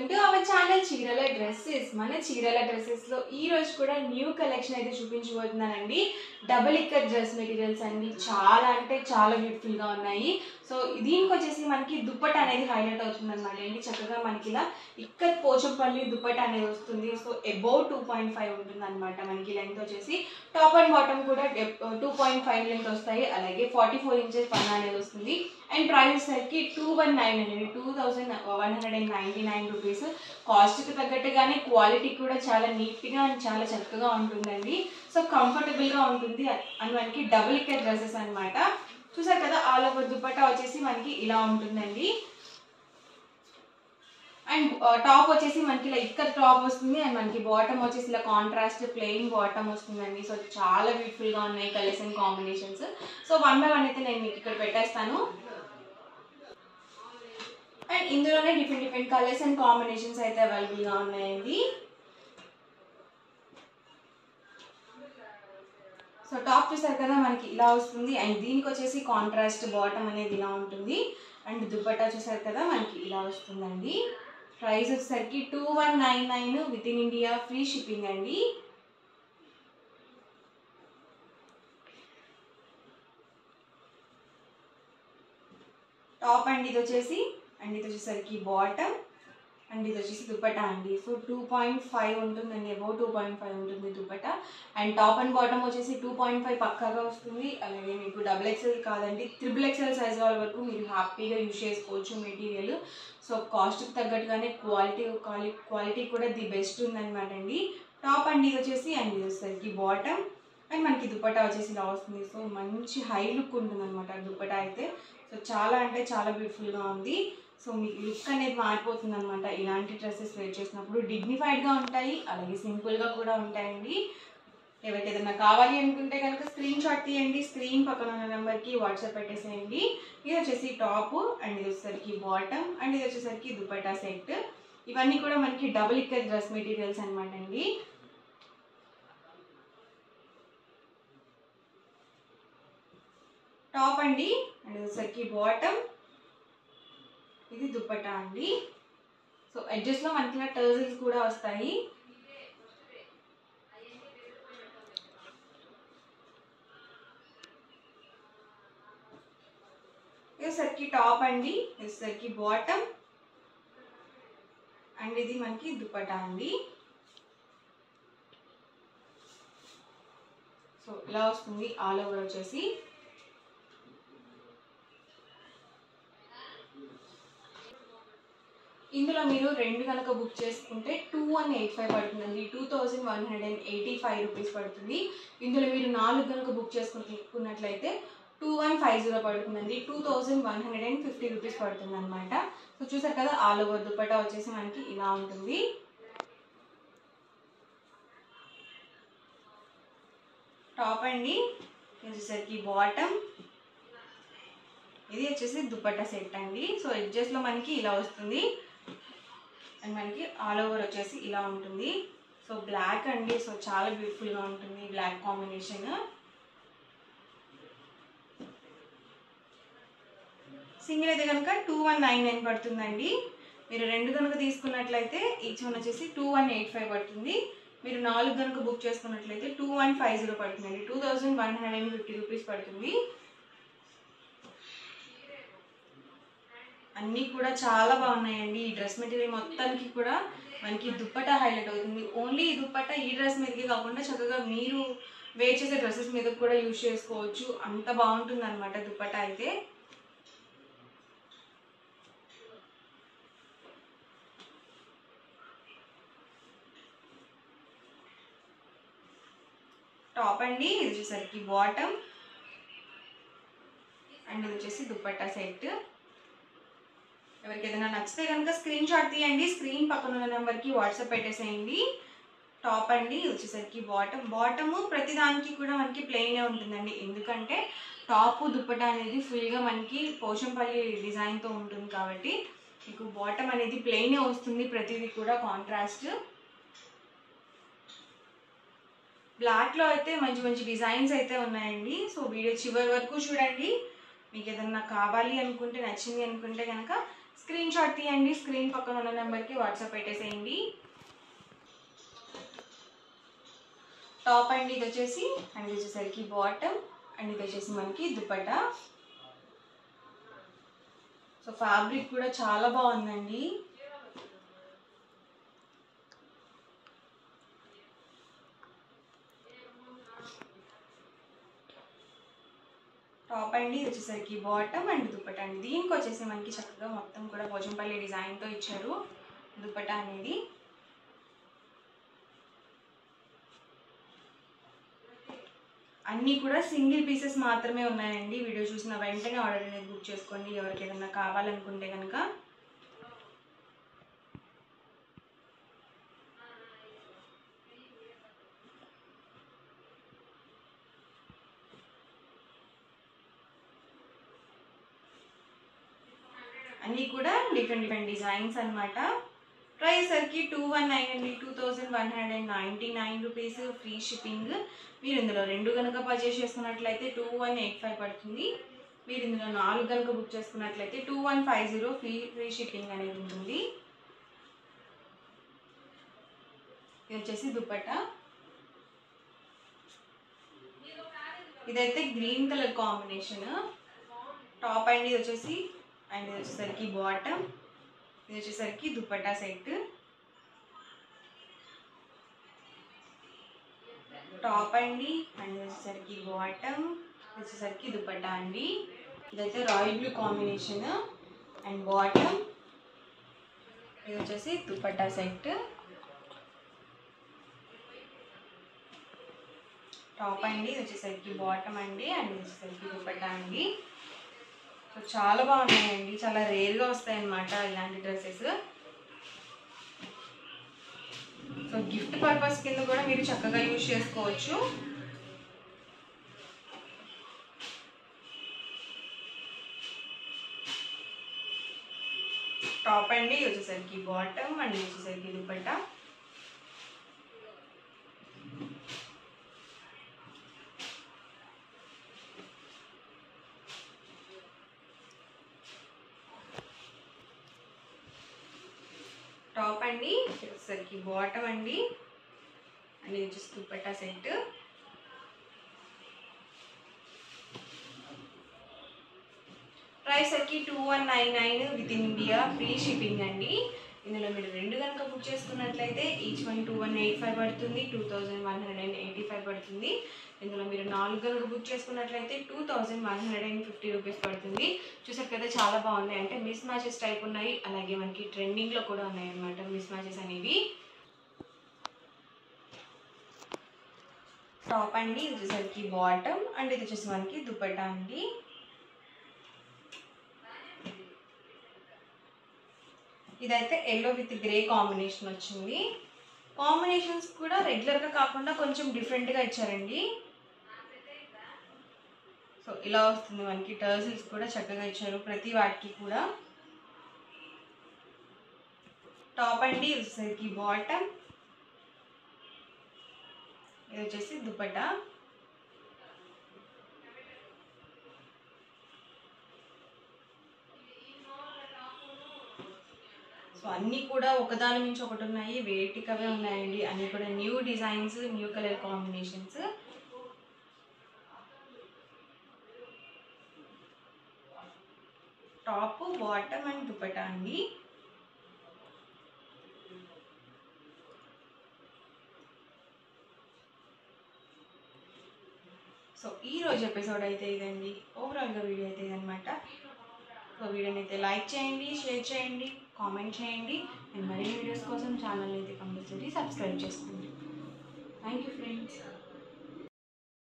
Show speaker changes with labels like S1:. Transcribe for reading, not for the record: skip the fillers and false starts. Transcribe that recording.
S1: Welcome to our channel చీరల dresses. మన చీరల డ్రెస్సెస్ లో ఈ రోజు కూడా న్యూ కలెక్షన్ అయితే చూపించబోతున్నానండి. డబుల్ ఇక్కత్ డ్రెస్ మెటీరియల్స్ అండి, చాలా అంటే చాలా బ్యూటిఫుల్ గా ఉన్నాయి. సో దీనికి వచ్చేసి మనకి దుప్పట అనేది హైలైట్ అవుతుంది అనమాట అండి. చక్కగా మనకి ఇలా ఇక్కత్ పోచంపల్లి దుప్పట అనేది వస్తుంది. సో అబౌవ్ 2.5 ఉంటుంది అనమాట. మనకి లెంత్ వచ్చేసి టాప్ అండ్ బాటమ్ కూడా 2.5 లెంత్ వస్తాయి. అలాగే 44 ఇంచెస్ పన్నా అనేది వస్తుంది. అండ్ ప్రైస్ సరికి 219 అండి, 2199 రూపీస్. కాస్ట్కి తగ్గట్టుగానే క్వాలిటీ కూడా చాలా నీట్గా అండ్ చాలా చక్కగా ఉంటుందండి. సో కంఫర్టబుల్గా ఉంటుంది. అండ్ మనకి డబుల్ ఇక్కత్ డ్రెస్సెస్ అనమాట. చూసారు కదా, ఆల్ ఓవర్ దుపట్టా వచ్చేసి మనకి ఇలా ఉంటుందండి. అండ్ టాప్ వచ్చేసి మనకి ఇలా ఇక్కత్ టాప్ వస్తుంది. అండ్ మనకి బాటమ్ వచ్చేసి ఇలా కాంట్రాస్ట్ ప్లెయిన్ బాటమ్ వస్తుందండి. సో చాలా బ్యూటిఫుల్గా ఉన్నాయి colours and combinations. So 1 by 1 అయితే నేను మీకు ఇక్కడ పెట్టేస్తాను. అండ్ ఇందులోనే డిఫరెంట్ కలర్స్ అండ్ కాంబినేషన్స్ అయితే అవైలబుల్గా ఉన్నాయండి. సో టాప్ చూసారు కదా, మనకి ఇలా వస్తుంది. అండ్ దీనికి వచ్చేసి కాంట్రాస్ట్ బాటమ్ అనేది ఇలా ఉంటుంది. అండ్ దుపట్టా చూసారు కదా, మనకి ఇలా వస్తుందండి. ప్రైస్ వచ్చేసరికి 2199 with in India, free shipping అండి. టాప్ అండ్ ఇది వచ్చేసరికి బాటమ్. అండ్ ఇది వచ్చేసి దుపట్టా అండి. సో 2.5 ఉంటుందండి, అబౌవ్ 2.5 ఉంటుంది dupatta. And top and bottom వచ్చేసి 2.5 పక్కాగా వస్తుంది. అలాగే మీకు XXL కాదండి, XXL సైజ్ వాళ్ళ వరకు మీరు హ్యాపీగా యూజ్ చేసుకోవచ్చు మెటీరియల్. సో కాస్ట్కి తగ్గట్టుగానే క్వాలిటీ కూడా ది బెస్ట్ ఉందన్నమాట అండి. టాప్ అండ్ ఇది వచ్చేసరికి బాటమ్. అండ్ మనకి దుపట్టా వచ్చేసి ఇలా వస్తుంది. సో మంచి హై లుక్ ఉంటుంది అనమాట దుపట్టా అయితే. సో చాలా అంటే చాలా బ్యూటిఫుల్గా ఉంది. సో మీకు లుక్ అనేది మారిపోతుంది అనమాట. ఇలాంటి డ్రెస్సెస్ వేర్ చేసినప్పుడు డిగ్నిఫైడ్గా ఉంటాయి, అలాగే సింపుల్గా కూడా ఉంటాయండి. ఎవరికి ఏదైనా కావాలి అనుకుంటే కనుక స్క్రీన్ షాట్ తీయండి, స్క్రీన్ పక్కన ఉన్న నెంబర్కి వాట్సాప్ పెట్టేసేయండి. ఇది వచ్చేసి టాప్, అండ్ ఇది వచ్చేసరికి బాటమ్, అండ్ ఇది వచ్చేసరికి దుపట్టా సెట్. ఇవన్నీ కూడా మనకి డబుల్ ఇక్కత్ డ్రెస్ మెటీరియల్స్ అనమాట అండి. టాప్ అండి, అండ్ ఇది వచ్చేసరికి బాటమ్, ఇది దుపట్టా అండి. సో ఎడ్జెస్లో మనకి ఇలా టర్జిల్స్ కూడా వస్తాయి. ఇది టాప్ అండి, ఇది బాటమ్, అండ్ ఇది మనకి దుపట్టా అండి. సో ఇలా వస్తుంది ఆల్ ఓవర్ వచ్చేసి. ఇందులో మీరు రెండు కనుక బుక్ చేసుకుంటే 2185 పడుతుందండి, 2185 రూపీస్ పడుతుంది. ఇందులో మీరు 4 కనుక బుక్ చేసుకున్నట్లయితే 2150 పడుతుందండి, 2150 రూపీస్ పడుతుంది అనమాట. సో చూసారు కదా, ఆల్ ఓవర్ దుపట్టా వచ్చేసి మనకి ఇలా ఉంటుంది. టాప్ అండి, వచ్చేసరికి బాటమ్, ఇది వచ్చేసి దుపట్టా సెట్ అండి. సో ఎడ్జెస్లో మనకి ఇలా వస్తుంది. అండ్ మనకి ఆల్ ఓవర్ వచ్చేసి ఇలా ఉంటుంది. సో బ్లాక్ అండి, సో చాలా బ్యూటిఫుల్గా ఉంటుంది బ్లాక్ కాంబినేషన్. సింగిల్ అయితే కనుక 2199 పడుతుందండి. మీరు రెండు కనుక తీసుకున్నట్లయితే ఈచ్ వన్ వచ్చేసి 2185 పడుతుంది. మీరు 4 కనుక బుక్ చేసుకున్నట్లయితే 2150 పడుతుందండి, 2150 రూపీస్ పడుతుంది. అన్నీ కూడా చాలా బాగున్నాయండి. ఈ డ్రెస్ మెటీరియల్ మొత్తానికి కూడా మనకి దుపట్టా హైలైట్ అవుతుంది. ఓన్లీ ఈ దుపట్టా ఈ డ్రెస్ మీదకి కాకుండా చక్కగా మీరు వేర్ చేసే డ్రెస్సెస్ మీద కూడా యూజ్ చేసుకోవచ్చు. అంత బాగుంటుంది అనమాట దుపట్టా అయితే. టాప్ అండి, ఇది వచ్చేసరికి బాటమ్, అండ్ ఇది వచ్చేసి దుపట్టా సెట్. ఎవరికి ఏదైనా నచ్చితే కనుక స్క్రీన్ షాట్ తీయండి, స్క్రీన్ పక్కన ఉన్న నెంబర్కి వాట్సాప్ పెట్టేసేయండి. టాప్ అండి, ఇది వచ్చేసరికి బాటము ప్రతిదానికి కూడా మనకి ప్లెయినే ఉంటుందండి. ఎందుకంటే టాపు దుపట్టా అనేది ఫుల్గా మనకి పోచంపల్లి డిజైన్తో ఉంటుంది కాబట్టి మీకు బాటమ్ అనేది ప్లెయినే వస్తుంది. ప్రతిదీ కూడా కాంట్రాస్ట్. బ్లాక్లో అయితే మంచి మంచి డిజైన్స్ అయితే ఉన్నాయండి. సో వీడియో చివరి వరకు చూడండి. మీకు ఏదన్నా కావాలి అనుకుంటే, నచ్చింది అనుకుంటే కనుక స్క్రీన్ షాట్ తీయండి, స్క్రీన్ పక్కన ఉన్న నెంబర్కి వాట్సాప్ పెట్టేసేయండి. టాప్ అండి ఇది వచ్చేసి, అండ్ ఇది వచ్చేసరికి బాటమ్, అండ్ ఇది వచ్చేసి మనకి దుపట్టా. సో ఫ్యాబ్రిక్ కూడా చాలా బాగుందండి. టాప్ అండి ఇది వచ్చేసరికి బాటమ్ అండ్ దుపట్టా అండి. దీనికి వచ్చేసి మనకి చక్కగా మొత్తం కూడా పోచంపల్లి డిజైన్తో ఇచ్చారు దుపట్టా అనేది. అన్నీ కూడా సింగిల్ పీసెస్ మాత్రమే ఉన్నాయండి. వీడియో చూసిన వెంటనే ఆర్డర్ అనేది బుక్ చేసుకోండి ఎవరికి ఏదైనా కావాలనుకుంటే కనుక. అన్నీ కూడా డిఫరెంట్ డిజైన్స్ అనమాట. ప్రైస్ సరికి 219 అండి, 2199 రూపీస్, ఫ్రీ షిప్పింగ్. మీరు ఇందులో 2 కనుక పర్చేస్ చేసుకున్నట్లయితే 2185 పడుతుంది. మీరు ఇందులో 4 కనుక బుక్ చేసుకున్నట్లయితే 2150 ఫ్రీ షిప్పింగ్ అనేది ఉంటుంది. ఇది వచ్చేసి దుపట్టా. ఇదైతే గ్రీన్ కలర్ కాంబినేషన్. టాప్ అండి ఇది వచ్చేసి, అండ్ ఇది వచ్చేసరికి బాటమ్, ఇది వచ్చేసరికి దుపట్టా సెట్. టాప్ అండి, అండ్ ఇది వచ్చేసరికి బాటమ్, ఇది వచ్చేసరికి దుపట్టా అండి. ఇదైతే royal blue combination and bottom, ఇది వచ్చేసి దుపట్టా సెట్. టాప్ అండి ఇది వచ్చేసరికి బాటమ్ అండి, అండ్ ఇది వచ్చేసరికి దుపట్టా అండి. సో చాలా బాగున్నాయండి, చాలా రేర్గా వస్తాయి అన్నమాట ఇలాంటి డ్రెస్సెస్. సో గిఫ్ట్ పర్పస్ కింద కూడా మీరు చక్కగా యూజ్ చేసుకోవచ్చు. టాప్ అండి ఇది వచ్చేసరికి బాటమ్, అండ్ ఇది వచ్చేసరికి దుపట్టా. టాప్ అండి ఇది వచ్చేసరికి బాటమ్ అండి, అండ్ ఇది వచ్చేసి దుపట్టా సెట్. ప్రైస్ సరికి 2199 with in India, free shipping అండి. ఇందులో మీరు 2 కనుక బుక్ చేసుకున్నట్లయితే ఈచ్ వన్ 2185 పడుతుంది, 2185 పడుతుంది. ఇందులో మీరు 4 కనుక బుక్ చేసుకున్నట్లయితే 2150 రూపీస్ పడుతుంది. చూసారు కదా చాలా బాగున్నాయి, అంటే మిస్ మ్యాచెస్ టైప్ ఉన్నాయి, అలాగే మనకి ట్రెండింగ్లో కూడా ఉన్నాయి అన్నమాట మిస్ మ్యాచెస్ అనేవి. టాప్ అండి ఇది వచ్చేసరికి బాటమ్, అండ్ ఇది వచ్చేసి మనకి దుపట్టా అండి. ఇదైతే ఎల్లో విత్ గ్రే కాంబినేషన్ వచ్చింది. కాంబినేషన్స్ కూడా రెగ్యులర్గా కాకుండా కొంచెం డిఫరెంట్గా ఇచ్చారండి. సో ఇలా వస్తుంది మనకి, టర్సిల్స్ కూడా చక్కగా ఇచ్చారు ప్రతి వాటికి కూడా. టాప్ అండి ఇది వచ్చేసరికి బాటమ్, ఇది వచ్చేసి దుపట్టా. సో అన్నీ కూడా ఒకదాని నుంచి ఒకటి ఉన్నాయి, వేటికవే ఉన్నాయండి. అన్నీ కూడా new designs, new colour combinations. Top, bottom and dupatta అండి. సో ఈరోజు ఎపిసోడ్ అయితే ఇదండి, ఓవరాల్గా వీడియో అయితే ఇదనమాట. సో వీడియోని అయితే లైక్ చేయండి, షేర్ చేయండి, కామెంట్ చేయండి, అండ్ మరిన్ని వీడియోస్ కోసం ఛానల్ అయితే కంపల్సరీ సబ్స్క్రైబ్ చేసుకోండి. Thank you friends.